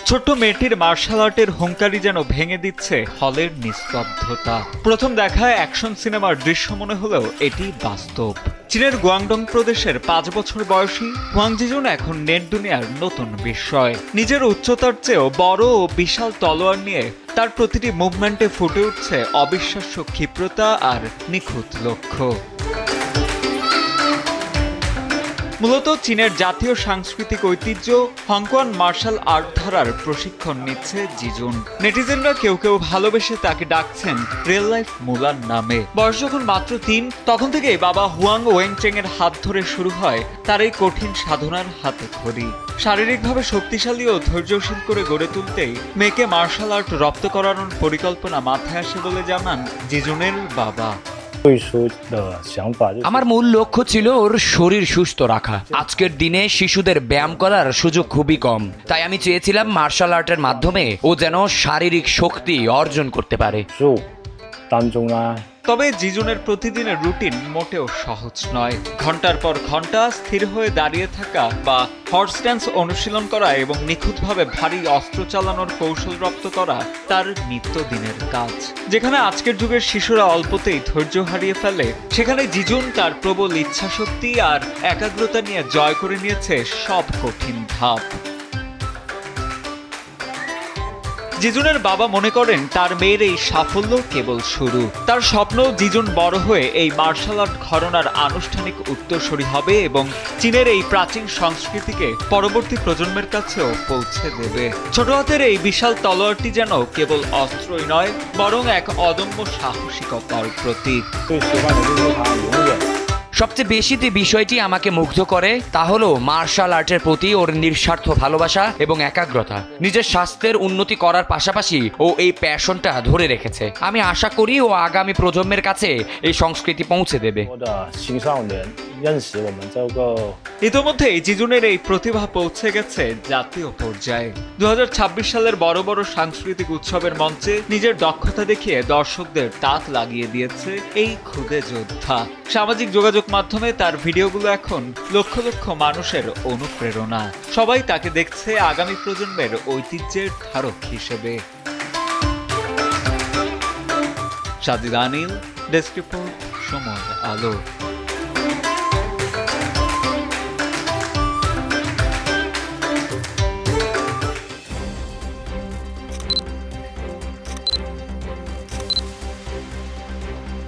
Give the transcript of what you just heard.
ছোট্ট মেয়েটির মার্শাল আর্টের হুঙ্কারি যেন ভেঙে দিচ্ছে হলের নিস্তব্ধতা। প্রথম দেখায় অ্যাকশন সিনেমার দৃশ্য মনে হলেও এটি বাস্তব। চীনের গুয়াংডং প্রদেশের 5 বছর বয়সী হুয়াং জিজুন এখন নেট দুনিয়ার নতুন বিস্ময়। নিজের উচ্চতার চেয়েও বড় ও বিশাল তলোয়ার নিয়ে তার প্রতিটি মুভমেন্টে ফুটে উঠছে অবিশ্বাস্য ক্ষিপ্রতা আর নিখুঁত লক্ষ্য। মূলত চীনের জাতীয় সাংস্কৃতিক ঐতিহ্য হংকং মার্শাল আর্ট ধারার প্রশিক্ষণ নিচ্ছে জিজুন। নেটিজেনরা কেউ কেউ ভালোবেসে তাকে ডাকছেন রিয়েল লাইফ মুলান নামে। বয়স যখন মাত্র 3, তখন থেকেই বাবা হুয়াং ওয়েংচেং এর হাত ধরে শুরু হয় তার এই কঠিন সাধনার হাতে খড়ি। শারীরিকভাবে শক্তিশালী ও ধৈর্যশীল করে গড়ে তুলতেই মেয়েকে মার্শাল আর্ট রপ্ত করানোর পরিকল্পনা মাথায় আসে বলে জানান জিজুনের বাবা। আমার মূল লক্ষ্য ছিল ওর শরীর সুস্থ রাখা। আজকের দিনে শিশুদের ব্যায়াম করার সুযোগ খুবই কম, তাই আমি চেয়েছিলাম মার্শাল আর্টের মাধ্যমে ও যেন শারীরিক শক্তি অর্জন করতে পারে। তবে জিজুনের প্রতিদিনের রুটিন মোটেও সহজ নয়। ঘন্টার পর ঘন্টা স্থির হয়ে দাঁড়িয়ে থাকা বা হর্স ড্যান্স অনুশীলন করা এবং নিখুঁতভাবে ভারী অস্ত্র চালানোর কৌশল রপ্ত করা তার নিত্যদিনের কাজ। যেখানে আজকের যুগের শিশুরা অল্পতেই ধৈর্য হারিয়ে ফেলে, সেখানে জিজুন তার প্রবল ইচ্ছাশক্তি আর একাগ্রতা নিয়ে জয় করে নিয়েছে সব কঠিন ধাপ। জিজুনের বাবা মনে করেন তার মেয়ের এই সাফল্য কেবল শুরু। তার স্বপ্ন জিজুন বড় হয়ে এই মার্শাল আর্ট ঘরানার আনুষ্ঠানিক উত্তরসূরি হবে এবং চীনের এই প্রাচীন সংস্কৃতিকে পরবর্তী প্রজন্মের কাছেও পৌঁছে দেবে। ছোট হাতের এই বিশাল তলোয়ারটি যেন কেবল অস্ত্রই নয়, বরং এক অদম্য সাহসিকতার প্রতীক। সবচেয়ে বেশি যে বিষয়টি আমাকে মুগ্ধ করে তা হলো মার্শাল আর্টের প্রতি ওর নিঃস্বার্থ ভালোবাসা এবং একাগ্রতা। নিজের স্বাস্থ্যের উন্নতি করার পাশাপাশি ও এই প্যাশনটা ধরে রেখেছে। আমি আশা করি ও আগামী প্রজন্মের কাছে এই সংস্কৃতি পৌঁছে দেবে। ইতোমধ্যেই জিজুনের এই প্রতিভা পৌঁছে গেছে জাতীয় পর্যায়ে। 2026 সালের বড় বড় সাংস্কৃতিক উৎসবের মঞ্চে নিজের দক্ষতা দেখিয়ে দর্শকদের তাক লাগিয়ে দিয়েছে এই ক্ষুদে যোদ্ধা। সামাজিক যোগাযোগ মাধ্যমে তার ভিডিওগুলো এখন লক্ষ লক্ষ মানুষের অনুপ্রেরণা। সবাই তাকে দেখছে আগামী প্রজন্মের ঐতিহ্যের ধারক হিসেবে। সাজিদ আনিল, ডেস্ক রিপোর্ট, সময় আলো।